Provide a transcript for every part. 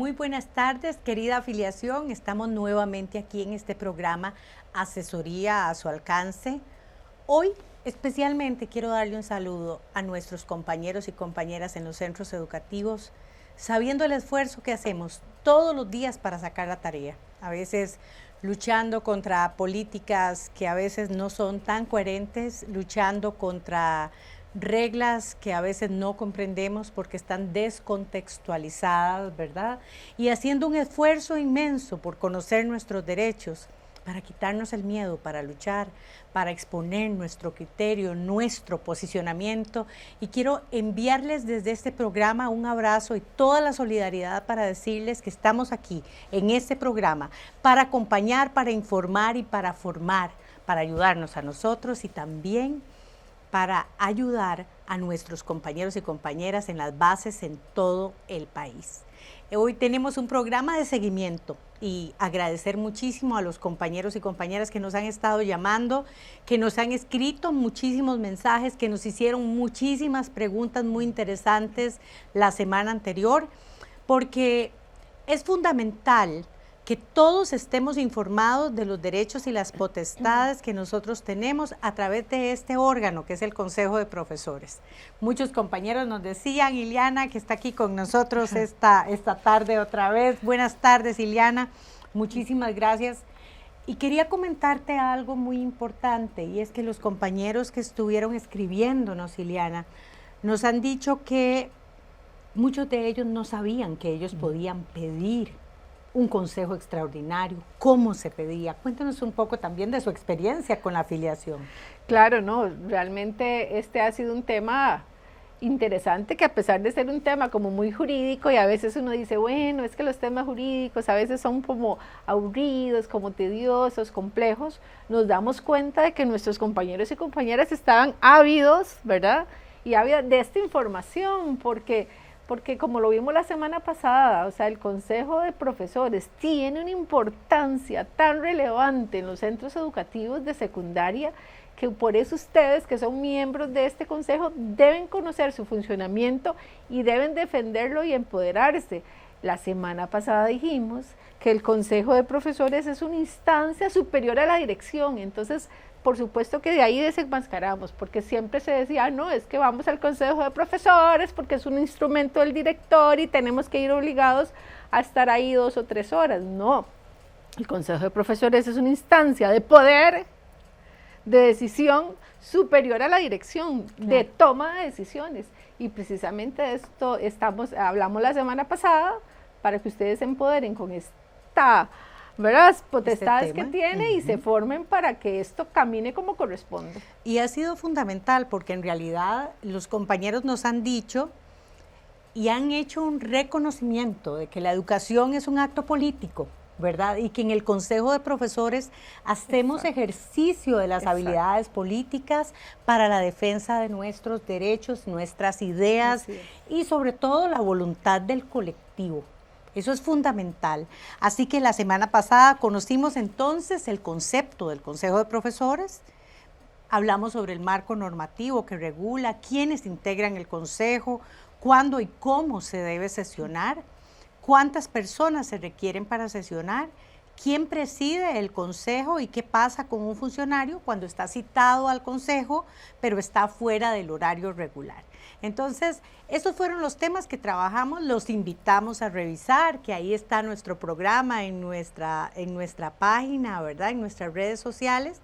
Muy buenas tardes, querida afiliación. Estamos nuevamente aquí en este programa Asesoría a su alcance. Hoy especialmente quiero darle un saludo a nuestros compañeros y compañeras en los centros educativos, sabiendo el esfuerzo que hacemos todos los días para sacar la tarea. A veces luchando contra políticas que a veces no son tan coherentes, luchando contra reglas que a veces no comprendemos porque están descontextualizadas, ¿verdad? Y haciendo un esfuerzo inmenso por conocer nuestros derechos, para quitarnos el miedo, para luchar, para exponer nuestro criterio, nuestro posicionamiento. Y quiero enviarles desde este programa un abrazo y toda la solidaridad para decirles que estamos aquí en este programa para acompañar, para informar y para formar, para ayudarnos a nosotros y también para ayudar a nuestros compañeros y compañeras en las bases en todo el país. Hoy tenemos un programa de seguimiento y agradecer muchísimo a los compañeros y compañeras que nos han estado llamando, que nos han escrito muchísimos mensajes, que nos hicieron muchísimas preguntas muy interesantes la semana anterior, porque es fundamental que todos estemos informados de los derechos y las potestades que nosotros tenemos a través de este órgano que es el Consejo de Profesores. Muchos compañeros nos decían, Ileana, que está aquí con nosotros esta tarde otra vez. Buenas tardes, Ileana, muchísimas gracias. Y quería comentarte algo muy importante, y es que los compañeros que estuvieron escribiéndonos, Ileana, nos han dicho que muchos de ellos no sabían que ellos podían pedir un consejo extraordinario, cómo se pedía. Cuéntanos un poco también de su experiencia con la afiliación. Claro, no, realmente este ha sido un tema interesante que a pesar de ser un tema como muy jurídico y a veces uno dice, bueno, es que los temas jurídicos a veces son como aburridos, como tediosos, complejos, nos damos cuenta de que nuestros compañeros y compañeras estaban ávidos, ¿verdad? Y ávidos de esta información porque como lo vimos la semana pasada, o sea, el Consejo de Profesores tiene una importancia tan relevante en los centros educativos de secundaria que por eso ustedes, que son miembros de este consejo, deben conocer su funcionamiento y deben defenderlo y empoderarse. La semana pasada dijimos que el Consejo de Profesores es una instancia superior a la dirección, entonces por supuesto que de ahí desenmascaramos, porque siempre se decía, no, es que vamos al Consejo de Profesores porque es un instrumento del director y tenemos que ir obligados a estar ahí 2 o 3 horas. No, el Consejo de Profesores es una instancia de poder, de decisión superior a la dirección, claro, de toma de decisiones. Y precisamente de esto hablamos la semana pasada para que ustedes se empoderen con esta, ¿verdad?, potestades que tiene y se formen para que esto camine como corresponde. Y ha sido fundamental porque en realidad los compañeros nos han dicho y han hecho un reconocimiento de que la educación es un acto político, ¿verdad? Y que en el Consejo de Profesores hacemos ejercicio de las habilidades políticas para la defensa de nuestros derechos, nuestras ideas y sobre todo la voluntad del colectivo. Eso es fundamental. Así que la semana pasada conocimos entonces el concepto del Consejo de Profesores, hablamos sobre el marco normativo que regula quiénes integran el Consejo, cuándo y cómo se debe sesionar, cuántas personas se requieren para sesionar, quién preside el Consejo y qué pasa con un funcionario cuando está citado al Consejo, pero está fuera del horario regular. Entonces, esos fueron los temas que trabajamos, los invitamos a revisar, que ahí está nuestro programa en nuestra página, ¿verdad?, en nuestras redes sociales,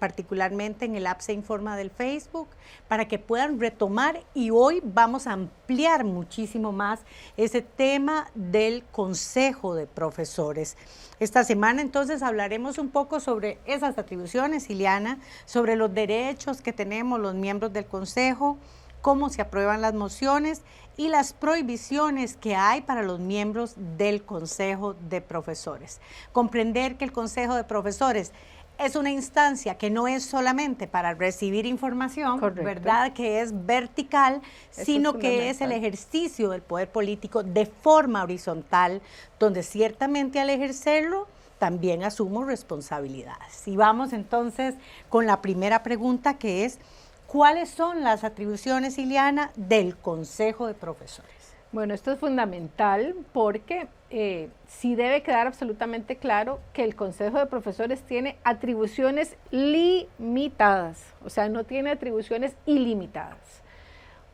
particularmente en el app Se Informa del Facebook, para que puedan retomar, y hoy vamos a ampliar muchísimo más ese tema del Consejo de Profesores. Esta semana entonces hablaremos un poco sobre esas atribuciones, Ileana, sobre los derechos que tenemos los miembros del Consejo, cómo se aprueban las mociones y las prohibiciones que hay para los miembros del Consejo de Profesores. Comprender que el Consejo de Profesores es una instancia que no es solamente para recibir información, correcto, ¿verdad?, que es vertical, sino que es el ejercicio del poder político de forma horizontal, donde ciertamente al ejercerlo también asumo responsabilidades. Y vamos entonces con la primera pregunta, que es: ¿cuáles son las atribuciones, Ileana, del Consejo de Profesores? Bueno, esto es fundamental porque sí debe quedar absolutamente claro que el Consejo de Profesores tiene atribuciones limitadas, o sea, no tiene atribuciones ilimitadas.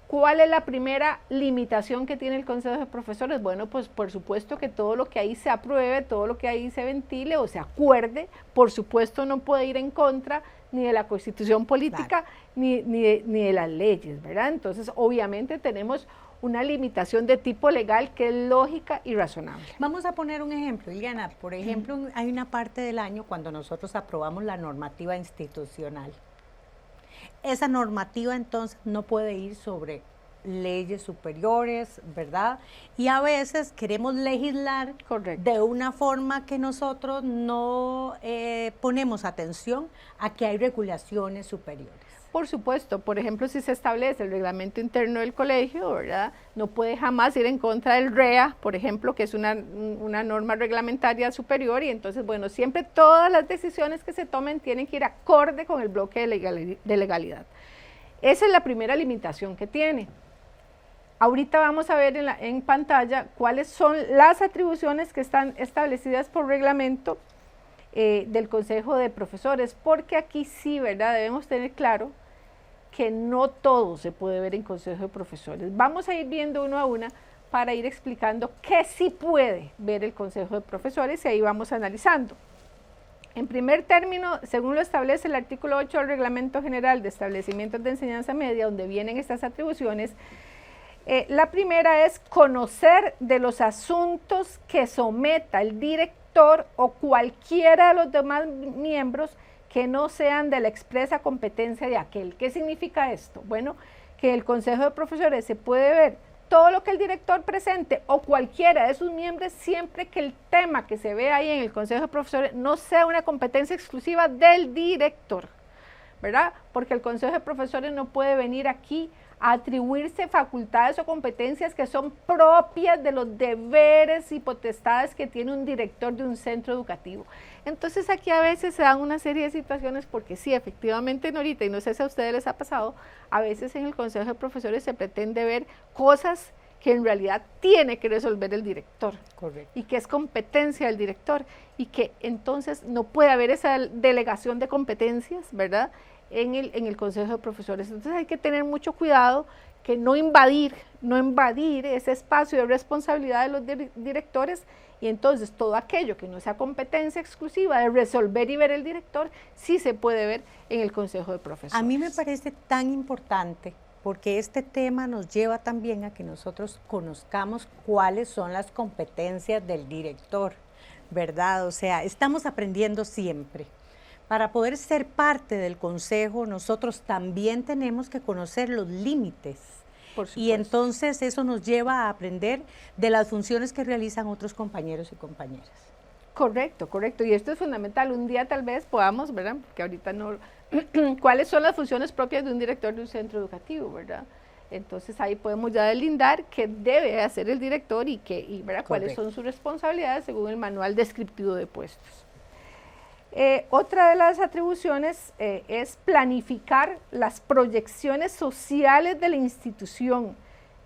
¿Cuál es la primera limitación que tiene el Consejo de Profesores? Bueno, pues por supuesto que todo lo que ahí se apruebe, todo lo que ahí se ventile o se acuerde, por supuesto no puede ir en contra ni de la Constitución política, claro, ni de las leyes, ¿verdad? Entonces, obviamente tenemos una limitación de tipo legal que es lógica y razonable. Vamos a poner un ejemplo, Iliana. Por ejemplo, hay una parte del año cuando nosotros aprobamos la normativa institucional. Esa normativa entonces no puede ir sobre leyes superiores, ¿verdad? Y a veces queremos legislar, correcto, de una forma que nosotros no ponemos atención a que hay regulaciones superiores. Por supuesto, por ejemplo, si se establece el reglamento interno del colegio, ¿verdad? No puede jamás ir en contra del REA, por ejemplo, que es una norma reglamentaria superior, y entonces, bueno, siempre todas las decisiones que se tomen tienen que ir acorde con el bloque de legalidad. Esa es la primera limitación que tiene. Ahorita vamos a ver en pantalla cuáles son las atribuciones que están establecidas por reglamento del Consejo de Profesores, porque aquí sí, ¿verdad? Debemos tener claro que no todo se puede ver en Consejo de Profesores. Vamos a ir viendo uno a una para ir explicando qué sí puede ver el Consejo de Profesores y ahí vamos analizando. En primer término, según lo establece el artículo 8 del Reglamento General de Establecimientos de Enseñanza Media, donde vienen estas atribuciones, la primera es conocer de los asuntos que someta el director o cualquiera de los demás miembros que no sean de la expresa competencia de aquel. ¿Qué significa esto? Bueno, que el Consejo de Profesores se puede ver todo lo que el director presente o cualquiera de sus miembros siempre que el tema que se ve ahí en el Consejo de Profesores no sea una competencia exclusiva del director, ¿verdad? Porque el Consejo de Profesores no puede venir aquí a atribuirse facultades o competencias que son propias de los deberes y potestades que tiene un director de un centro educativo. Entonces aquí a veces se dan una serie de situaciones porque sí, efectivamente, Norita, y no sé si a ustedes les ha pasado, a veces en el Consejo de Profesores se pretende ver cosas que en realidad tiene que resolver el director. Correcto. Y que es competencia del director y que entonces no puede haber esa delegación de competencias, ¿verdad?, en el Consejo de Profesores. Entonces hay que tener mucho cuidado que no invadir ese espacio de responsabilidad de los directores, y entonces todo aquello que no sea competencia exclusiva de resolver y ver el director, sí se puede ver en el Consejo de Profesores. A mí me parece tan importante porque este tema nos lleva también a que nosotros conozcamos cuáles son las competencias del director, ¿verdad? O sea, estamos aprendiendo siempre. Para poder ser parte del consejo, nosotros también tenemos que conocer los límites. Y entonces eso nos lleva a aprender de las funciones que realizan otros compañeros y compañeras. Correcto, correcto. Y esto es fundamental. Un día tal vez podamos, ¿verdad? Porque ahorita no... ¿Cuáles son las funciones propias de un director de un centro educativo, verdad? Entonces ahí podemos ya delindar qué debe hacer el director y ¿verdad? Cuáles son sus responsabilidades según el manual descriptivo de puestos. Otra de las atribuciones es planificar las proyecciones sociales de la institución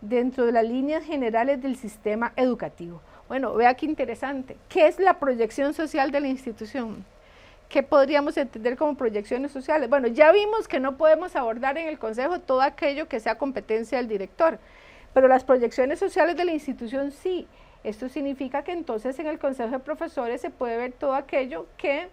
dentro de las líneas generales del sistema educativo. Bueno, vea qué interesante. ¿Qué es la proyección social de la institución? ¿Qué podríamos entender como proyecciones sociales? Bueno, ya vimos que no podemos abordar en el consejo todo aquello que sea competencia del director, pero las proyecciones sociales de la institución sí. Esto significa que entonces en el consejo de profesores se puede ver todo aquello que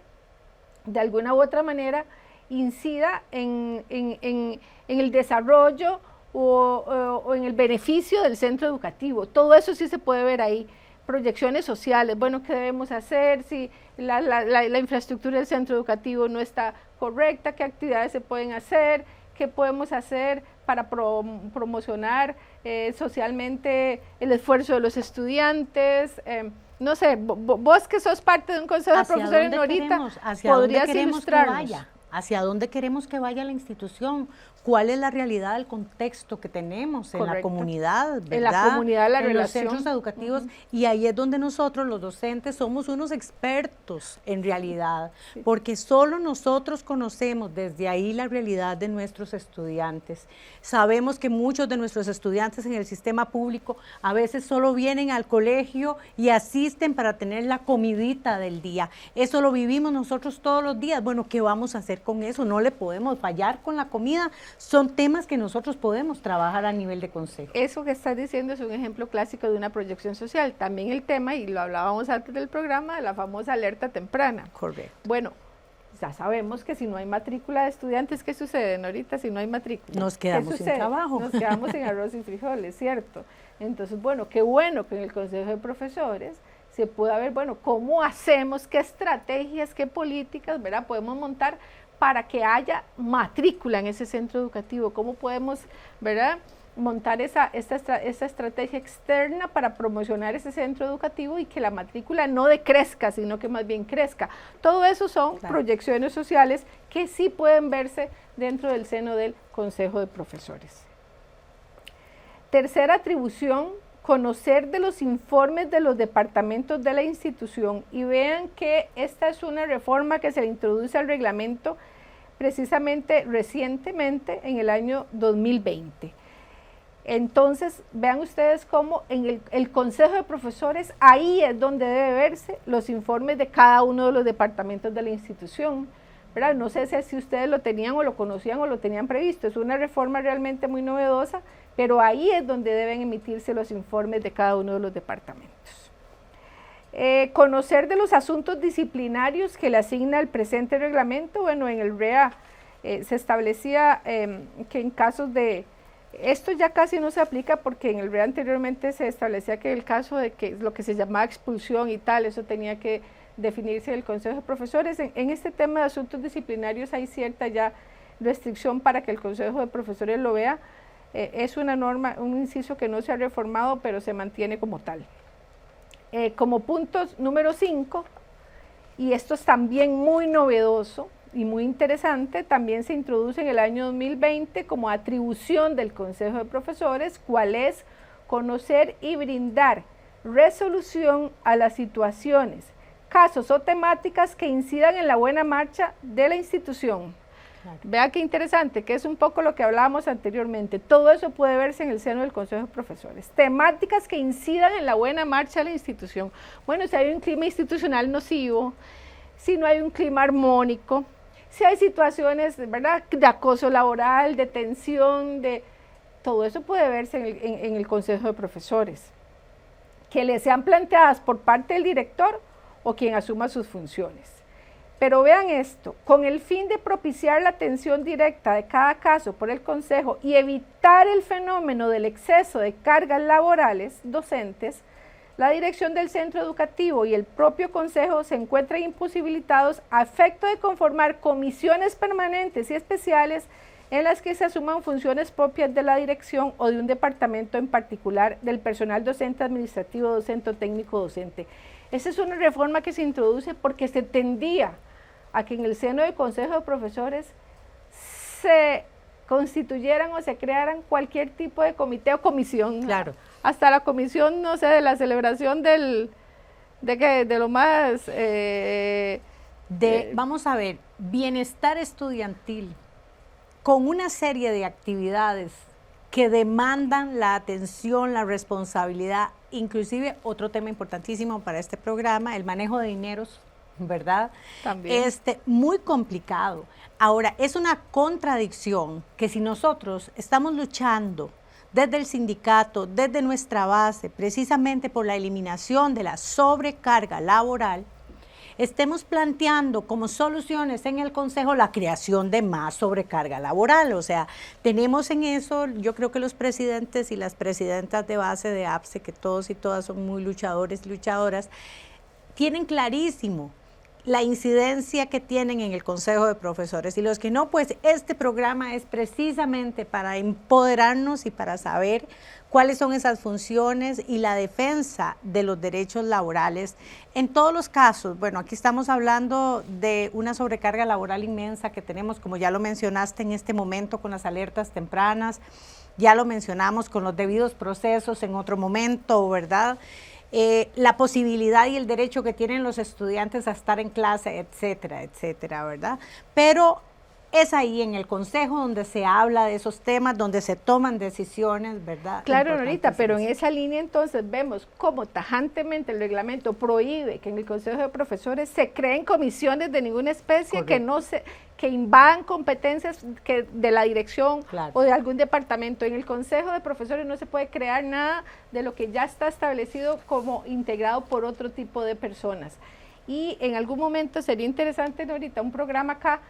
de alguna u otra manera incida en el desarrollo o en el beneficio del centro educativo. Todo eso sí se puede ver ahí. Proyecciones sociales, bueno, ¿qué debemos hacer si la infraestructura del centro educativo no está correcta? ¿Qué actividades se pueden hacer? ¿Qué podemos hacer para promocionar socialmente el esfuerzo de los estudiantes? No sé, vos que sos parte de un consejo de profesores, Norita, podrías ilustrarnos. hacia dónde queremos que vaya la institución, cuál es la realidad del contexto que tenemos en la comunidad, ¿verdad? En la comunidad, la relación. Los centros educativos, y ahí es donde nosotros, los docentes, somos unos expertos en realidad, porque solo nosotros conocemos desde ahí la realidad de nuestros estudiantes. Sabemos que muchos de nuestros estudiantes en el sistema público a veces solo vienen al colegio y asisten para tener la comidita del día. Eso lo vivimos nosotros todos los días. Bueno, ¿qué vamos a hacer con eso? No le podemos fallar con la comida. Son temas que nosotros podemos trabajar a nivel de consejo. Eso que estás diciendo es un ejemplo clásico de una proyección social. También el tema, y lo hablábamos antes del programa, de la famosa alerta temprana. Correcto. Bueno, ya sabemos que si no hay matrícula de estudiantes, ¿qué sucede, Norita? Si no hay matrícula, nos quedamos sin trabajo. Nos quedamos sin arroz y frijoles, ¿cierto? Entonces, bueno, qué bueno que en el Consejo de Profesores se pueda ver, bueno, cómo hacemos, qué estrategias, qué políticas, ¿verdad?, podemos montar para que haya matrícula en ese centro educativo, cómo podemos, ¿verdad?, montar esta estrategia externa para promocionar ese centro educativo y que la matrícula no decrezca, sino que más bien crezca. Todo eso son proyecciones sociales que sí pueden verse dentro del seno del Consejo de Profesores. Tercera atribución, conocer de los informes de los departamentos de la institución, y vean que esta es una reforma que se le introduce al reglamento precisamente recientemente en el año 2020. Entonces, vean ustedes cómo en el Consejo de Profesores, ahí es donde debe verse los informes de cada uno de los departamentos de la institución, ¿verdad? No sé si ustedes lo tenían o lo conocían o lo tenían previsto, es una reforma realmente muy novedosa, pero ahí es donde deben emitirse los informes de cada uno de los departamentos. Conocer de los asuntos disciplinarios que le asigna el presente reglamento. Bueno, en el REA se establecía que en casos de, esto ya casi no se aplica porque en el REA anteriormente se establecía que el caso de que lo que se llamaba expulsión y tal, eso tenía que definirse en el Consejo de Profesores. En este tema de asuntos disciplinarios hay cierta ya restricción para que el Consejo de Profesores lo vea. Es una norma, un inciso que no se ha reformado, pero se mantiene como tal. Como puntos número 5, y esto es también muy novedoso y muy interesante, también se introduce en el año 2020 como atribución del Consejo de Profesores, cuál es conocer y brindar resolución a las situaciones, casos o temáticas que incidan en la buena marcha de la institución. Claro. Vea qué interesante, que es un poco lo que hablábamos anteriormente. Todo eso puede verse en el seno del Consejo de Profesores. Temáticas que incidan en la buena marcha de la institución. Bueno, si hay un clima institucional nocivo, si no hay un clima armónico, si hay situaciones, ¿verdad?, de acoso laboral, de tensión, todo eso puede verse en el Consejo de Profesores, que le sean planteadas por parte del director o quien asuma sus funciones. Pero vean esto, con el fin de propiciar la atención directa de cada caso por el Consejo y evitar el fenómeno del exceso de cargas laborales docentes, la dirección del centro educativo y el propio Consejo se encuentran imposibilitados a efecto de conformar comisiones permanentes y especiales en las que se asuman funciones propias de la dirección o de un departamento en particular del personal docente, administrativo, docente o técnico docente. Esa es una reforma que se introduce porque se tendía a que en el seno del Consejo de Profesores se constituyeran o se crearan cualquier tipo de comité o comisión. Claro. Hasta la comisión, no sé, de la celebración de lo más... vamos a ver, bienestar estudiantil, con una serie de actividades que demandan la atención, la responsabilidad, inclusive otro tema importantísimo para este programa, el manejo de dineros, ¿verdad? También. Muy complicado. Ahora, es una contradicción que si nosotros estamos luchando desde el sindicato, desde nuestra base, precisamente por la eliminación de la sobrecarga laboral, estemos planteando como soluciones en el Consejo la creación de más sobrecarga laboral. O sea, tenemos en eso, yo creo que los presidentes y las presidentas de base de APSE, que todos y todas son muy luchadores y luchadoras, tienen clarísimo la incidencia que tienen en el Consejo de Profesores, y los que no, pues este programa es precisamente para empoderarnos y para saber cuáles son esas funciones y la defensa de los derechos laborales en todos los casos. Bueno, aquí estamos hablando de una sobrecarga laboral inmensa que tenemos, como ya lo mencionaste en este momento, con las alertas tempranas, ya lo mencionamos con los debidos procesos en otro momento, ¿verdad? La posibilidad y el derecho que tienen los estudiantes a estar en clase, etcétera, etcétera, ¿verdad? Pero es ahí en el consejo donde se habla de esos temas, donde se toman decisiones, ¿verdad? Claro, Norita, pero en esa línea entonces vemos cómo tajantemente el reglamento prohíbe que en el Consejo de Profesores se creen comisiones de ninguna especie. Correcto. que invadan competencias de la dirección, claro, o de algún departamento. En el Consejo de Profesores no se puede crear nada de lo que ya está establecido como integrado por otro tipo de personas. Y en algún momento sería interesante, Norita, un programa acá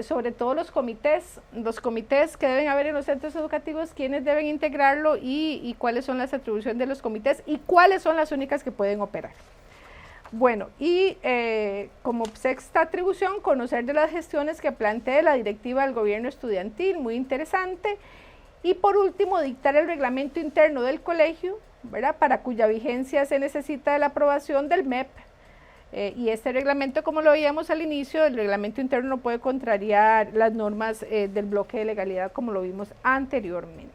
sobre todo los comités que deben haber en los centros educativos, quiénes deben integrarlo y cuáles son las atribuciones de los comités y cuáles son las únicas que pueden operar. Bueno, y como sexta atribución, conocer de las gestiones que plantee la directiva del gobierno estudiantil, muy interesante. Y por último, dictar el reglamento interno del colegio, ¿verdad?, para cuya vigencia se necesita de la aprobación del MEP. Y este reglamento, como lo veíamos al inicio, el reglamento interno no puede contrariar las normas del bloque de legalidad, como lo vimos anteriormente.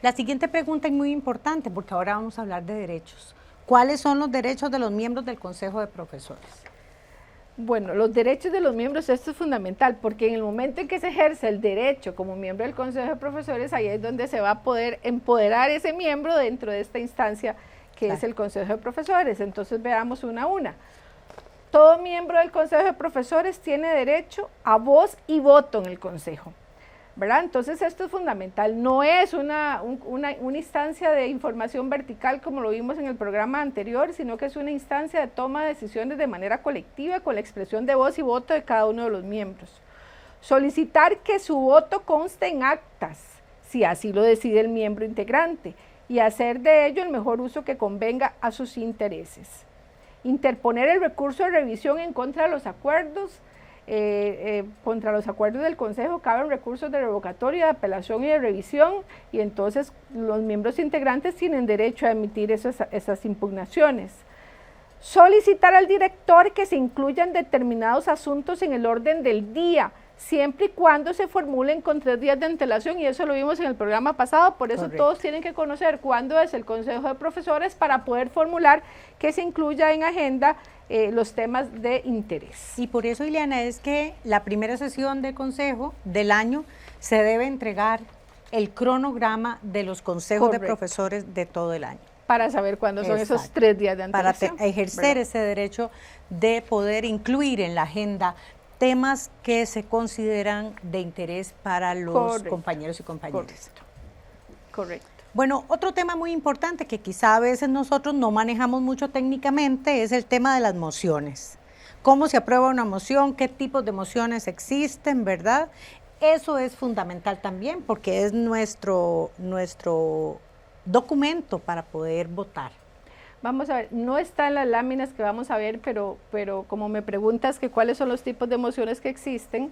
La siguiente pregunta es muy importante, porque ahora vamos a hablar de derechos. ¿Cuáles son los derechos de los miembros del Consejo de Profesores? Bueno, los derechos de los miembros, esto es fundamental, porque en el momento en que se ejerce el derecho como miembro del Consejo de Profesores, ahí es donde se va a poder empoderar ese miembro dentro de esta instancia que es el Consejo de Profesores. Entonces veamos una a una. Todo miembro del Consejo de Profesores tiene derecho a voz y voto en el Consejo, ¿verdad? Entonces esto es fundamental, no es una instancia de información vertical como lo vimos en el programa anterior, sino que es una instancia de toma de decisiones de manera colectiva con la expresión de voz y voto de cada uno de los miembros. Solicitar que su voto conste en actas, si así lo decide el miembro integrante, y hacer de ello el mejor uso que convenga a sus intereses. Interponer el recurso de revisión en contra de los acuerdos. Contra los acuerdos del Consejo caben recursos de revocatoria, de apelación y de revisión, y entonces los miembros integrantes tienen derecho a emitir esas impugnaciones. Solicitar al director que se incluyan determinados asuntos en el orden del día, siempre y cuando se formulen con 3 días de antelación, y eso lo vimos en el programa pasado, por eso correcto, todos tienen que conocer cuándo es el Consejo de Profesores para poder formular que se incluya en agenda los temas de interés. Y por eso, Ileana, es que la primera sesión del Consejo del año se debe entregar el cronograma de los consejos correcto, de profesores de todo el año. Para saber cuándo son esos 3 días de antelación. Para ejercer ¿verdad? Ese derecho de poder incluir en la agenda temas que se consideran de interés para los correcto, compañeros y compañeras. Correcto. Bueno, otro tema muy importante que quizá a veces nosotros no manejamos mucho técnicamente es el tema de las mociones. ¿Cómo se aprueba una moción? ¿Qué tipos de mociones existen, verdad? Eso es fundamental también porque es nuestro documento para poder votar. Vamos a ver, no está en las láminas que vamos a ver, pero como me preguntas que cuáles son los tipos de mociones que existen,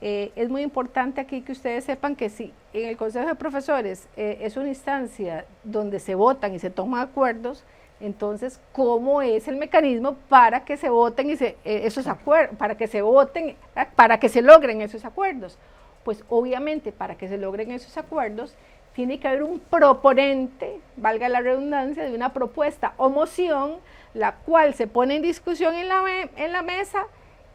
es muy importante aquí que ustedes sepan que si en el Consejo de Profesores es una instancia donde se votan y se toman acuerdos, entonces ¿cómo es el mecanismo para que se voten esos acuerdos, para que se logren esos acuerdos? Pues obviamente para que se logren esos acuerdos tiene que haber un proponente, valga la redundancia, de una propuesta o moción, la cual se pone en discusión en la mesa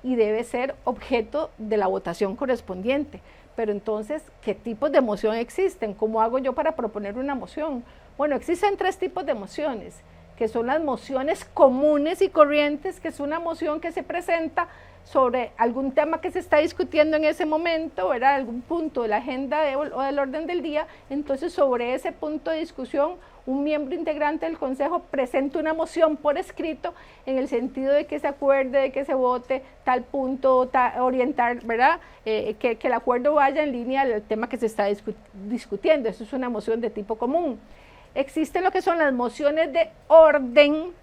y debe ser objeto de la votación correspondiente. Pero entonces, ¿qué tipos de moción existen? ¿Cómo hago yo para proponer una moción? Bueno, existen 3 tipos de mociones, que son las mociones comunes y corrientes, que es una moción que se presenta sobre algún tema que se está discutiendo en ese momento, ¿verdad? Algún punto de la agenda o del orden del día. Entonces, sobre ese punto de discusión, un miembro integrante del Consejo presenta una moción por escrito en el sentido de que se acuerde, de que se vote tal punto, orientar, ¿verdad? Que el acuerdo vaya en línea del tema que se está discutiendo. Eso es una moción de tipo común. Existen lo que son las mociones de orden,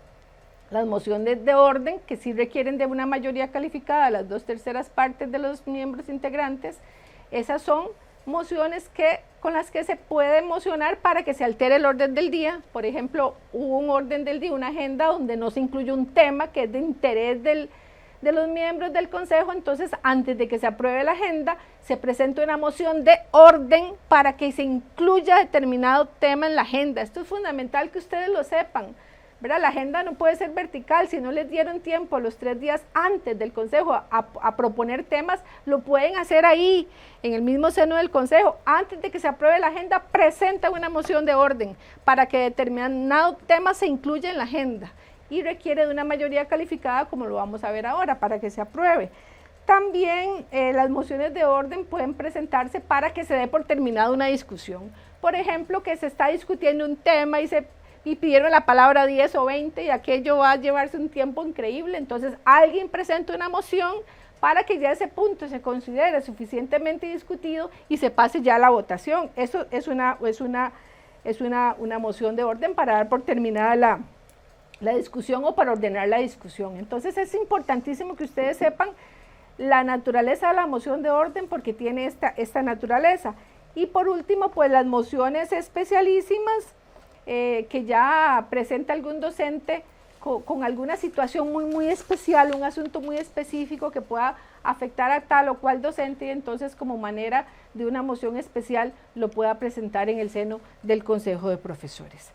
Las mociones de orden, que sí requieren de una mayoría calificada, las 2/3 partes de los miembros integrantes, esas son mociones con las que se puede mocionar para que se altere el orden del día. Por ejemplo, hubo un orden del día, una agenda donde no se incluye un tema que es de interés de los miembros del consejo, entonces antes de que se apruebe la agenda, se presenta una moción de orden para que se incluya determinado tema en la agenda. Esto es fundamental que ustedes lo sepan, ¿verdad? La agenda no puede ser vertical. Si no les dieron tiempo los 3 días antes del consejo a proponer temas, lo pueden hacer ahí, en el mismo seno del consejo. Antes de que se apruebe la agenda, presenta una moción de orden para que determinado tema se incluya en la agenda y requiere de una mayoría calificada, como lo vamos a ver ahora, para que se apruebe. También las mociones de orden pueden presentarse para que se dé por terminada una discusión. Por ejemplo, que se está discutiendo un tema y pidieron la palabra 10 o 20 y aquello va a llevarse un tiempo increíble, entonces alguien presenta una moción para que ya ese punto se considere suficientemente discutido y se pase ya a la votación. Eso es una moción de orden para dar por terminada la discusión o para ordenar la discusión. Entonces es importantísimo que ustedes sepan la naturaleza de la moción de orden porque tiene esta naturaleza. Y por último, pues las mociones especialísimas que ya presenta algún docente con alguna situación muy especial, un asunto muy específico que pueda afectar a tal o cual docente y entonces como manera de una moción especial lo pueda presentar en el seno del Consejo de Profesores.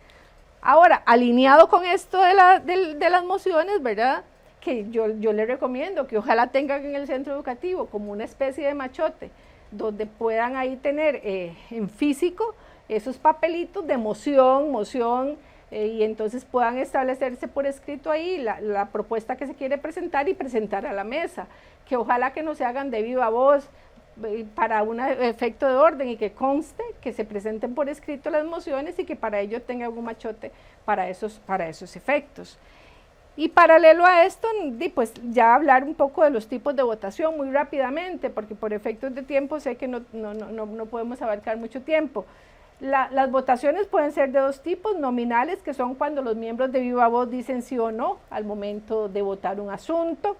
Ahora, alineado con esto de las mociones, ¿verdad? Que yo les recomiendo que ojalá tengan en el centro educativo como una especie de machote, donde puedan ahí tener en físico esos papelitos de moción, y entonces puedan establecerse por escrito ahí la propuesta que se quiere presentar y presentar a la mesa, que ojalá que no se hagan de viva voz para un efecto de orden y que conste que se presenten por escrito las mociones y que para ello tenga un machote para esos efectos. Y paralelo a esto, pues ya hablar un poco de los tipos de votación muy rápidamente, porque por efectos de tiempo sé que no podemos abarcar mucho tiempo. Las votaciones pueden ser de 2 tipos: nominales, que son cuando los miembros de viva voz dicen sí o no al momento de votar un asunto,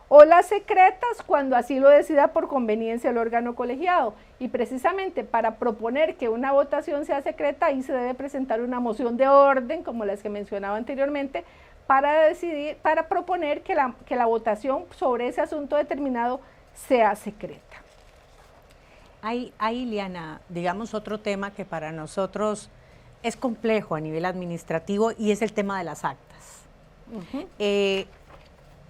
o las secretas, cuando así lo decida por conveniencia el órgano colegiado. Y precisamente para proponer que una votación sea secreta, ahí se debe presentar una moción de orden, como las que mencionaba anteriormente, para proponer que la votación sobre ese asunto determinado sea secreta. Hay, Liliana, digamos otro tema que para nosotros es complejo a nivel administrativo y es el tema de las actas.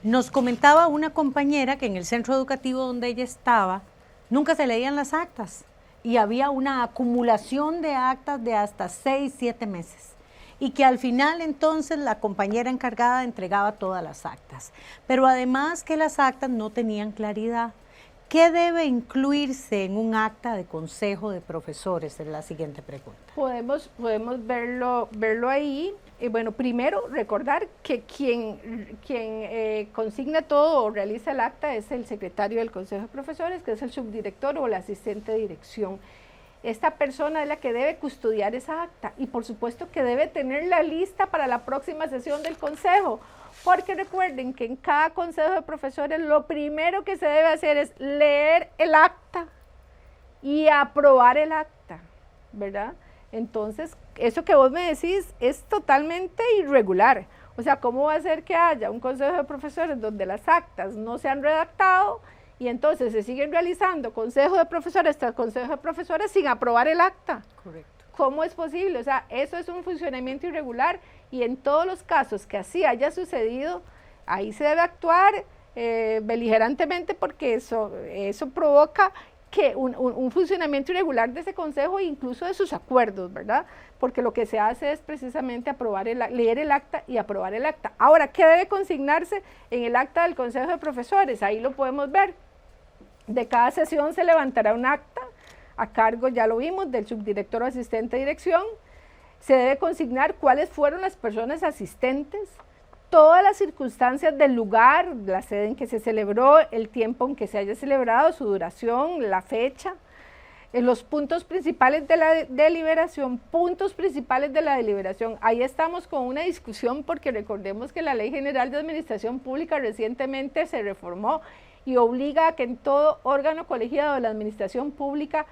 Nos comentaba una compañera que en el centro educativo donde ella estaba nunca se leían las actas y había una acumulación de actas de hasta 6, 7 meses. Y que al final entonces la compañera encargada entregaba todas las actas. Pero además que las actas no tenían claridad. ¿Qué debe incluirse en un acta de consejo de profesores? Es la siguiente pregunta. Podemos verlo ahí. Bueno, primero recordar que quien consigna todo o realiza el acta es el secretario del Consejo de Profesores, que es el subdirector o el asistente de dirección. Esta persona es la que debe custodiar esa acta y por supuesto que debe tenerla lista para la próxima sesión del consejo, porque recuerden que en cada consejo de profesores lo primero que se debe hacer es leer el acta y aprobar el acta, ¿verdad? Entonces, eso que vos me decís es totalmente irregular. O sea, ¿cómo va a ser que haya un consejo de profesores donde las actas no se han redactado y entonces se siguen realizando consejo de profesores tras consejo de profesores sin aprobar el acta? Correcto. ¿Cómo es posible? O sea, eso es un funcionamiento irregular y en todos los casos que así haya sucedido, ahí se debe actuar beligerantemente porque eso provoca que un funcionamiento irregular de ese consejo e incluso de sus acuerdos, ¿verdad? Porque lo que se hace es precisamente leer el acta y aprobar el acta. Ahora, ¿qué debe consignarse en el acta del consejo de profesores? Ahí lo podemos ver. De cada sesión se levantará un acta a cargo, ya lo vimos, del subdirector o asistente de dirección. Se debe consignar cuáles fueron las personas asistentes, todas las circunstancias del lugar, la sede en que se celebró, el tiempo en que se haya celebrado, su duración, la fecha. los puntos principales de la deliberación, ahí estamos con una discusión porque recordemos que la Ley General de Administración Pública recientemente se reformó y obliga a que en todo órgano colegiado de la administración pública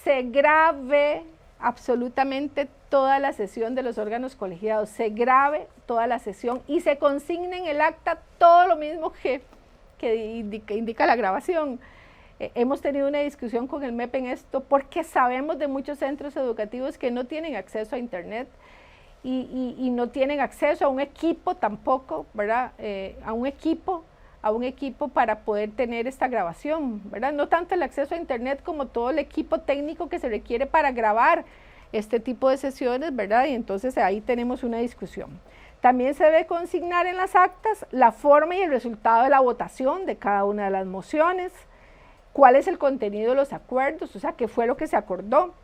se grabe absolutamente toda la sesión de los órganos colegiados, se grabe toda la sesión y se consigne en el acta todo lo mismo que indica la grabación. Hemos tenido una discusión con el MEP en esto porque sabemos de muchos centros educativos que no tienen acceso a internet y no tienen acceso a un equipo tampoco, ¿verdad? A un equipo para poder tener esta grabación, ¿verdad? No tanto el acceso a internet como todo el equipo técnico que se requiere para grabar este tipo de sesiones, ¿verdad? Y entonces ahí tenemos una discusión. También se debe consignar en las actas la forma y el resultado de la votación de cada una de las mociones, cuál es el contenido de los acuerdos, o sea, qué fue lo que se acordó.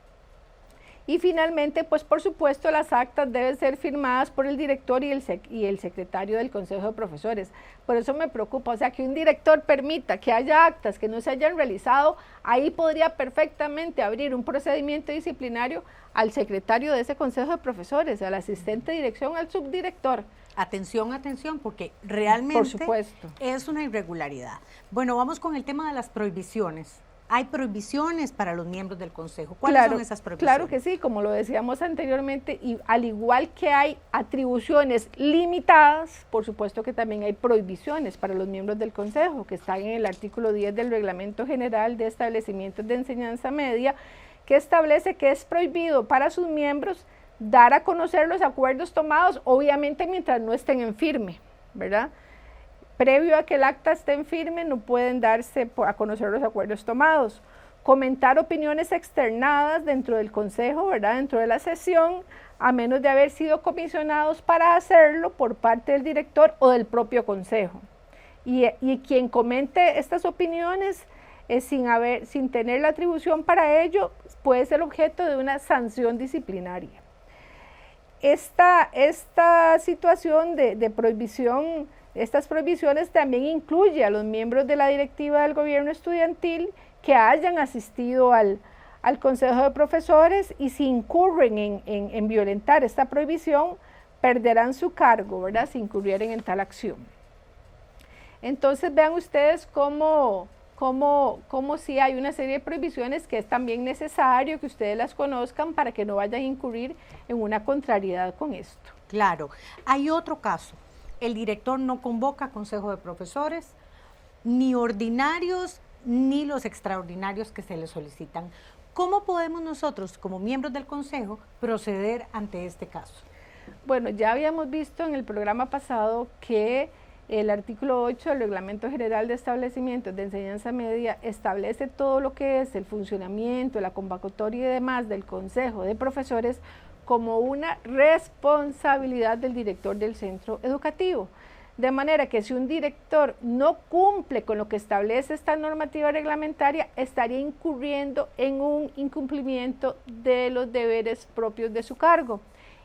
Y finalmente, pues por supuesto, las actas deben ser firmadas por el director y el secretario del Consejo de Profesores. Por eso me preocupa, o sea, que un director permita que haya actas que no se hayan realizado, ahí podría perfectamente abrir un procedimiento disciplinario al secretario de ese Consejo de Profesores, al asistente de dirección, al subdirector. Atención, atención, porque realmente por supuesto es una irregularidad. Bueno, vamos con el tema de las prohibiciones. Hay prohibiciones para los miembros del Consejo. ¿Cuáles son esas prohibiciones? Claro que sí, como lo decíamos anteriormente, y al igual que hay atribuciones limitadas, por supuesto que también hay prohibiciones para los miembros del Consejo, que están en el artículo 10 del Reglamento General de Establecimientos de Enseñanza Media, que establece que es prohibido para sus miembros dar a conocer los acuerdos tomados, obviamente mientras no estén en firme, ¿verdad? Previo a que el acta esté en firme, no pueden darse a conocer los acuerdos tomados. Comentar opiniones externadas dentro del Consejo, ¿verdad? Dentro de la sesión, a menos de haber sido comisionados para hacerlo por parte del director o del propio Consejo. Y quien comente estas opiniones sin tener la atribución para ello, puede ser objeto de una sanción disciplinaria. Esta situación de prohibición, estas prohibiciones también incluye a los miembros de la directiva del gobierno estudiantil que hayan asistido al Consejo de Profesores y si incurren en violentar esta prohibición, perderán su cargo, ¿verdad? Si incurrieren en tal acción. Entonces vean ustedes cómo si hay una serie de prohibiciones que es también necesario que ustedes las conozcan para que no vayan a incurrir en una contrariedad con esto. Claro. Hay otro caso. El director no convoca consejo de profesores, ni ordinarios, ni los extraordinarios que se le solicitan. ¿Cómo podemos nosotros, como miembros del consejo, proceder ante este caso? Bueno, ya habíamos visto en el programa pasado que el artículo 8 del Reglamento General de Establecimientos de Enseñanza Media establece todo lo que es el funcionamiento, la convocatoria y demás del Consejo de Profesores como una responsabilidad del director del centro educativo. De manera que si un director no cumple con lo que establece esta normativa reglamentaria, estaría incurriendo en un incumplimiento de los deberes propios de su cargo.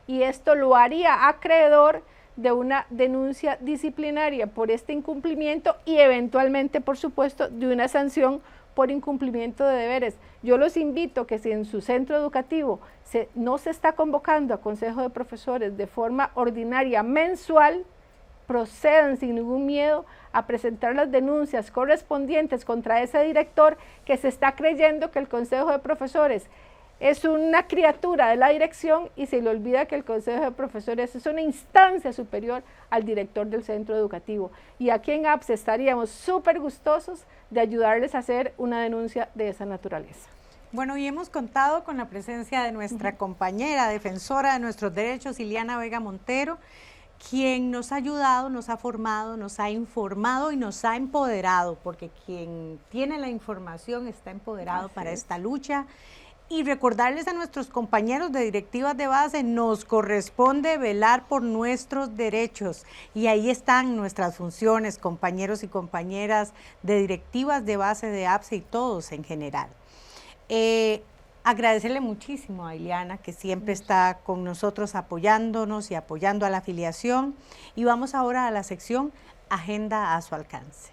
Y esto lo haría acreedor de una denuncia disciplinaria por este incumplimiento y eventualmente, por supuesto, de una sanción por incumplimiento de deberes. Yo los invito que si en su centro educativo no se está convocando a consejo de profesores de forma ordinaria mensual, procedan sin ningún miedo a presentar las denuncias correspondientes contra ese director que se está creyendo que el consejo de profesores es una criatura de la dirección y se le olvida que el consejo de profesores es una instancia superior al director del centro educativo. Y aquí en APSE estaríamos súper gustosos de ayudarles a hacer una denuncia de esa naturaleza. Bueno, y hemos contado con la presencia de nuestra compañera, defensora de nuestros derechos, Iliana Vega Montero, quien nos ha ayudado, nos ha formado, nos ha informado y nos ha empoderado, porque quien tiene la información está empoderado para esta lucha. Y recordarles a nuestros compañeros de directivas de base, nos corresponde velar por nuestros derechos y ahí están nuestras funciones, compañeros y compañeras de directivas de base de APSE y todos en general. Agradecerle muchísimo a Iliana, que siempre está con nosotros apoyándonos y apoyando a la afiliación. Y vamos ahora a la sección Agenda a su alcance.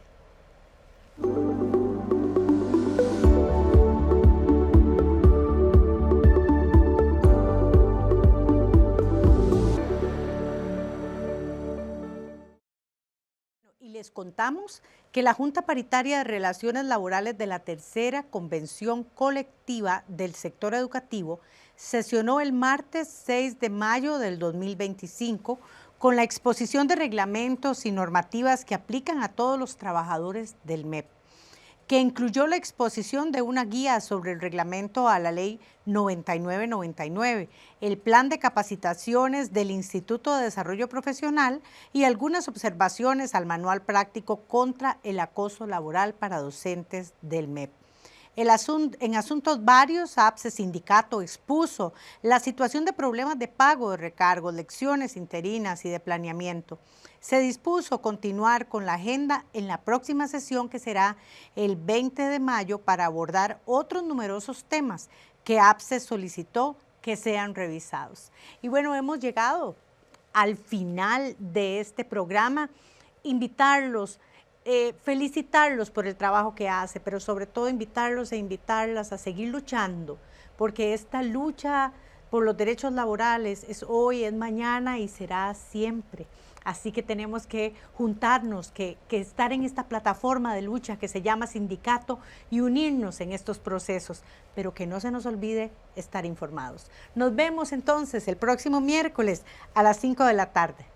contamos que la Junta Paritaria de Relaciones Laborales de la Tercera Convención Colectiva del Sector Educativo sesionó el martes 6 de mayo del 2025 con la exposición de reglamentos y normativas que aplican a todos los trabajadores del MEP, que incluyó la exposición de una guía sobre el reglamento a la Ley 9999, el plan de capacitaciones del Instituto de Desarrollo Profesional y algunas observaciones al manual práctico contra el acoso laboral para docentes del MEP. En asuntos varios, APSE Sindicato expuso la situación de problemas de pago de recargos, lecciones interinas y de planeamiento. Se dispuso continuar con la agenda en la próxima sesión, que será el 20 de mayo, para abordar otros numerosos temas que APSE solicitó que sean revisados. Y bueno, hemos llegado al final de este programa. Invitarlos, felicitarlos por el trabajo que hace, pero sobre todo invitarlos e invitarlas a seguir luchando, porque esta lucha por los derechos laborales es hoy, es mañana y será siempre. Así que tenemos que juntarnos, que estar en esta plataforma de lucha que se llama sindicato y unirnos en estos procesos, pero que no se nos olvide estar informados. Nos vemos entonces el próximo miércoles a las 5 de la tarde.